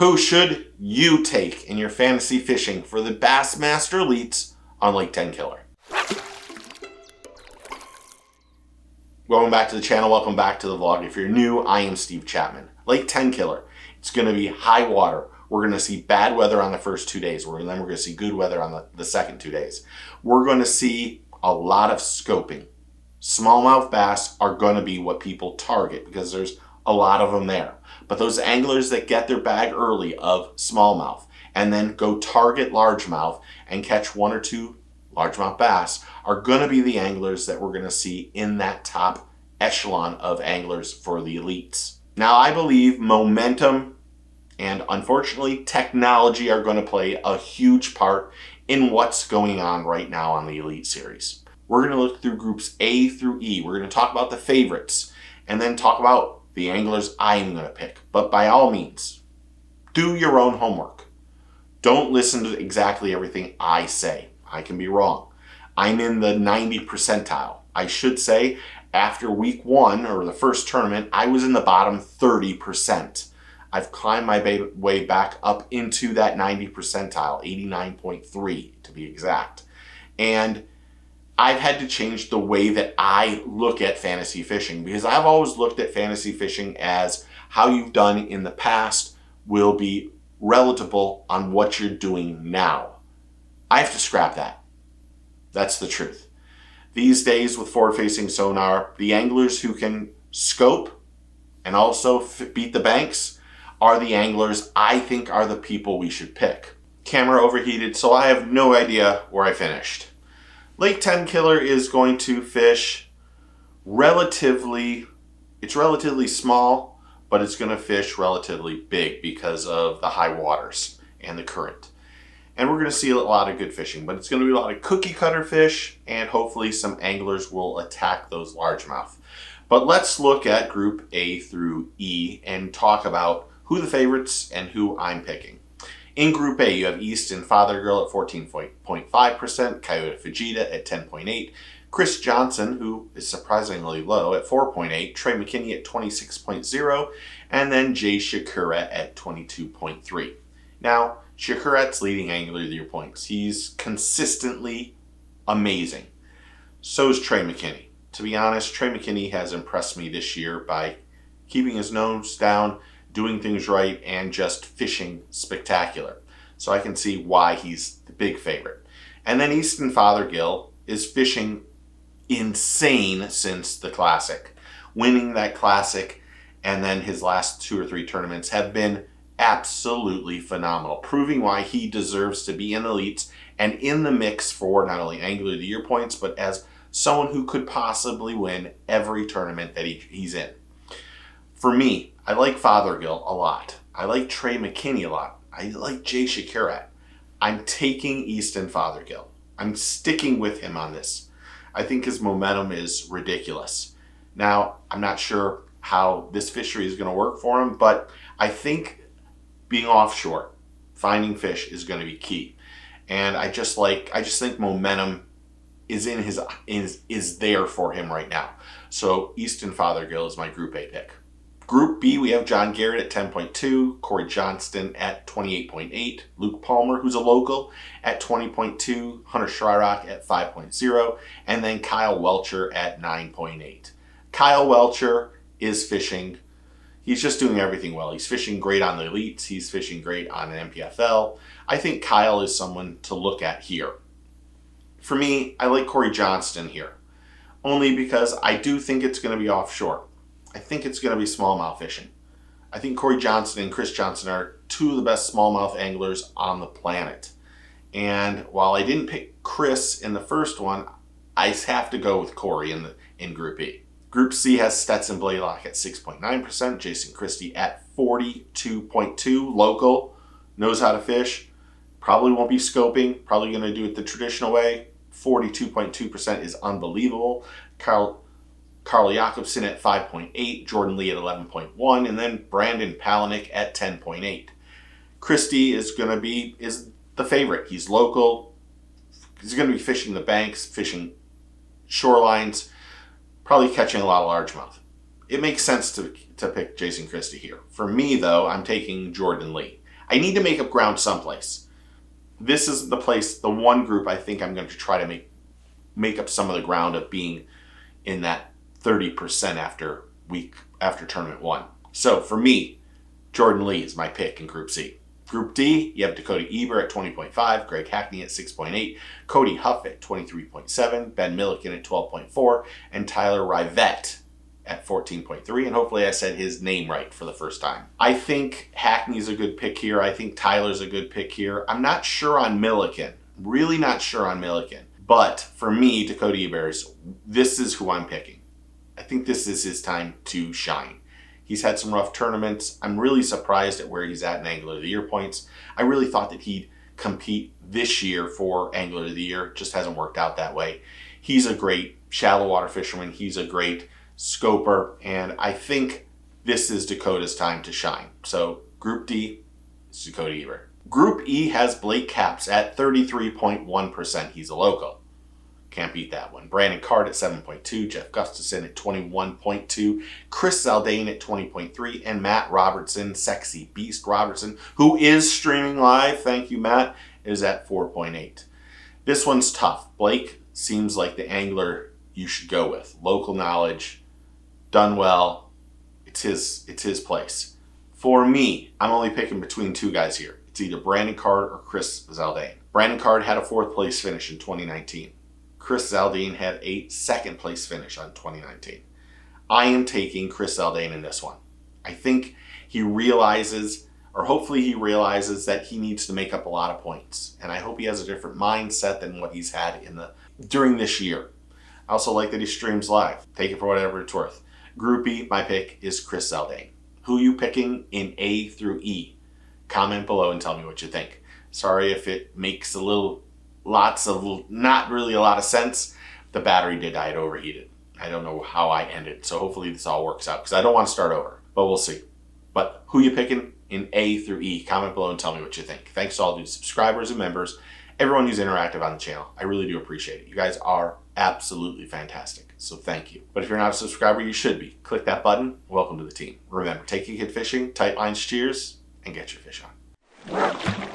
Who should you take in your fantasy fishing for the Bassmaster Elites on Lake Tenkiller? Welcome back to the channel. Welcome back to the vlog. If you're new, I am Steve Chapman. Lake Tenkiller. It's going to be high water. We're going to see bad weather on the first 2 days. Then we're going to see good weather on the second 2 days. We're going to see a lot of scoping. Smallmouth bass are going to be what people target because there's a lot of them there. But those anglers that get their bag early of smallmouth and then go target largemouth and catch 1 or 2 largemouth bass are going to be the anglers that we're going to see in that top echelon of anglers for the elites. Now, I believe momentum and unfortunately technology are going to play a huge part in what's going on right now on the Elite Series. We're going to look through groups A through E. We're going to talk about the favorites and then talk about the anglers I'm going to pick. But by all means, do your own homework. Don't listen to exactly everything I say. I can be wrong. I'm in the 90 percentile. I should say after week 1 or the first tournament, I was in the bottom 30%. I've climbed my way back up into that 90 percentile, 89.3 to be exact. And I've had to change the way that I look at fantasy fishing because I've always looked at fantasy fishing as how you've done in the past will be relatable on what you're doing now. I have to scrap that. That's the truth. These days with forward-facing sonar, the anglers who can scope and also beat the banks are the anglers I think are the people we should pick. Camera overheated, so I have no idea where I finished. Lake Tenkiller is going to fish relatively small, but it's going to fish relatively big because of the high waters and the current. And we're going to see a lot of good fishing, but it's going to be a lot of cookie cutter fish, and hopefully some anglers will attack those largemouth. But let's look at group A through E and talk about who the favorites and who I'm picking. In Group A, you have Easton Fothergill at 14.5%, Coyote Fujita at 10.8%, Chris Johnson, who is surprisingly low, at 4.8%, Trey McKinney at 26.0%, and then Jay Shakura at 22.3%. Now, Shakurat's leading angler of the year points. He's consistently amazing. So is Trey McKinney. To be honest, Trey McKinney has impressed me this year by keeping his nose down, doing things right, and just fishing spectacular. So I can see why he's the big favorite. And then Easton Fothergill is fishing insane since the Classic. Winning that Classic and then his last 2 or 3 tournaments have been absolutely phenomenal, proving why he deserves to be in elites and in the mix for not only Angler of the Year points, but as someone who could possibly win every tournament that he's in. For me, I like Fothergill a lot. I like Trey McKinney a lot. I like Jay Shakura. I'm taking Easton Fothergill. I'm sticking with him on this. I think his momentum is ridiculous. Now, I'm not sure how this fishery is going to work for him, but I think being offshore, finding fish is going to be key. And I just think momentum is is there for him right now. So Easton Fothergill is my Group A pick. Group B, we have John Garrett at 10.2, Corey Johnston at 28.8, Luke Palmer, who's a local, at 20.2, Hunter Shryock at 5.0, and then Kyle Welcher at 9.8. Kyle Welcher is fishing. He's just doing everything well. He's fishing great on the elites. He's fishing great on an MPFL. I think Kyle is someone to look at here. For me, I like Corey Johnston here, only because I do think it's going to be offshore. I think it's going to be smallmouth fishing. I think Corey Johnson and Chris Johnson are 2 of the best smallmouth anglers on the planet. And while I didn't pick Chris in the first one, I have to go with Corey in Group E. Group C has Stetson Blaylock at 6.9%, Jason Christie at 42.2%, local, knows how to fish, probably won't be scoping, probably going to do it the traditional way. 42.2% is unbelievable. Carl Jacobson at 5.8, Jordan Lee at 11.1, and then Brandon Palaniuk at 10.8. Christie is the favorite. He's local. He's going to be fishing the banks, fishing shorelines, probably catching a lot of largemouth. It makes sense to pick Jason Christie here. For me, though, I'm taking Jordan Lee. I need to make up ground someplace. This is the place, the one group I think I'm going to try to make up some of the ground of being in that 30% after tournament 1. So for me, Jordan Lee is my pick in Group C. Group D, you have Dakota Eber at 20.5, Greg Hackney at 6.8, Cody Huff at 23.7, Ben Milliken at 12.4, and Tyler Rivette at 14.3. And hopefully I said his name right for the first time. I think Hackney's a good pick here. I think Tyler's a good pick here. I'm not sure on Milliken. Really not sure on Milliken. But for me, Dakota Eber, this is who I'm picking. I think this is his time to shine. He's had some rough tournaments. I'm really surprised at where he's at in Angler of the Year points. I really thought that he'd compete this year for Angler of the Year. Just hasn't worked out that way. He's a great shallow water fisherman. He's a great scoper. And I think this is Dakota's time to shine. So Group D is Dakota Eber. Group E has Blake Capps at 33.1%. He's a local. Can't beat that one. Brandon Card at 7.2, Jeff Gustafson at 21.2, Chris Zaldane at 20.3, and Matt Robertson, Sexy Beast Robertson, who is streaming live, thank you Matt, is at 4.8. This one's tough. Blake seems like the angler you should go with. Local knowledge, done well, it's his place. For me, I'm only picking between two guys here. It's either Brandon Card or Chris Zaldane. Brandon Card had a 4th place finish in 2019. Chris Zaldane had a 2nd place finish on 2019. I am taking Chris Zaldane in this one. I think he realizes, or hopefully he realizes, that he needs to make up a lot of points. And I hope he has a different mindset than what he's had during this year. I also like that he streams live. Take it for whatever it's worth. Group E, my pick is Chris Zaldane. Who are you picking in A through E? Comment below and tell me what you think. Sorry if it makes not really a lot of sense. The battery did die, it overheated. I don't know how I ended, so hopefully this all works out because I don't want to start over, but we'll see. But who you picking in A through E? Comment below and tell me what you think. Thanks to all the subscribers and members, everyone who's interactive on the channel. I really do appreciate it. You guys are absolutely fantastic, so thank you. But if you're not a subscriber, you should be. Click that button. Welcome to the team. Remember, take your kid fishing, tight lines, cheers, and get your fish on.